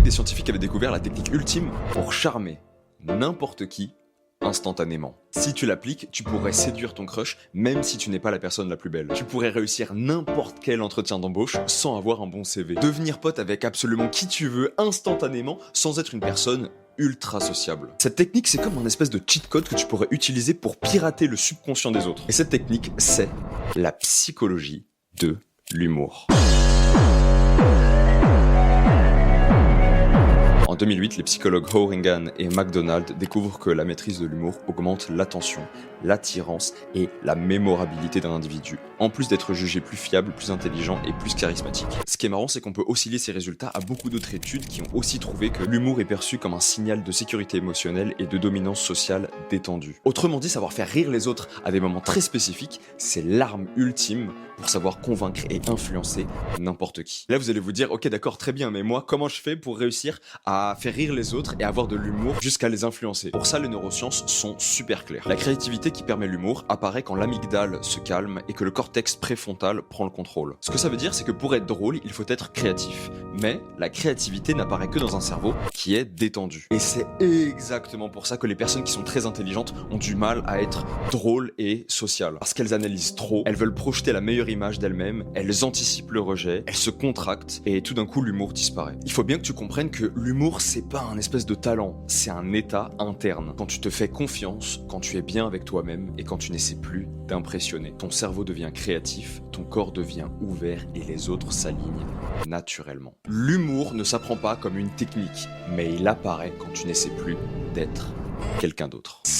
des scientifiques avaient découvert la technique ultime pour charmer n'importe qui instantanément. Si tu l'appliques, tu pourrais séduire ton crush même si tu n'es pas la personne la plus belle. Tu pourrais réussir n'importe quel entretien d'embauche sans avoir un bon CV. Devenir pote avec absolument qui tu veux instantanément sans être une personne ultra sociable. Cette technique, c'est comme un espèce de cheat code que tu pourrais utiliser pour pirater le subconscient des autres. Et cette technique, c'est la psychologie de l'humour. En 2008, les psychologues Horingan et McDonald découvrent que la maîtrise de l'humour augmente l'attention, l'attirance et la mémorabilité d'un individu, en plus d'être jugé plus fiable, plus intelligent et plus charismatique. Ce qui est marrant, c'est qu'on peut osciller ces résultats à beaucoup d'autres études qui ont aussi trouvé que l'humour est perçu comme un signal de sécurité émotionnelle et de dominance sociale détendue. Autrement dit, savoir faire rire les autres à des moments très spécifiques, c'est l'arme ultime pour savoir convaincre et influencer n'importe qui. Là, vous allez vous dire, ok d'accord, très bien, mais moi, comment je fais pour réussir à faire rire les autres et avoir de l'humour jusqu'à les influencer? Pour ça, les neurosciences sont super claires. La créativité qui permet l'humour apparaît quand l'amygdale se calme et que le cortex préfrontal prend le contrôle. Ce que ça veut dire, c'est que pour être drôle, il faut être créatif. Mais la créativité n'apparaît que dans un cerveau qui est détendu. Et c'est exactement pour ça que les personnes qui sont très intelligentes ont du mal à être drôles et sociales. Parce qu'elles analysent trop, elles veulent projeter la meilleure image d'elles-mêmes, elles anticipent le rejet, elles se contractent et tout d'un coup l'humour disparaît. Il faut bien que tu comprennes que l'humour c'est pas un espèce de talent, c'est un état interne. Quand tu te fais confiance, quand tu es bien avec toi-même et quand tu n'essaies plus d'impressionner. Ton cerveau devient créatif, ton corps devient ouvert et les autres s'alignent naturellement. L'humour ne s'apprend pas comme une technique, mais il apparaît quand tu n'essaies plus d'être quelqu'un d'autre.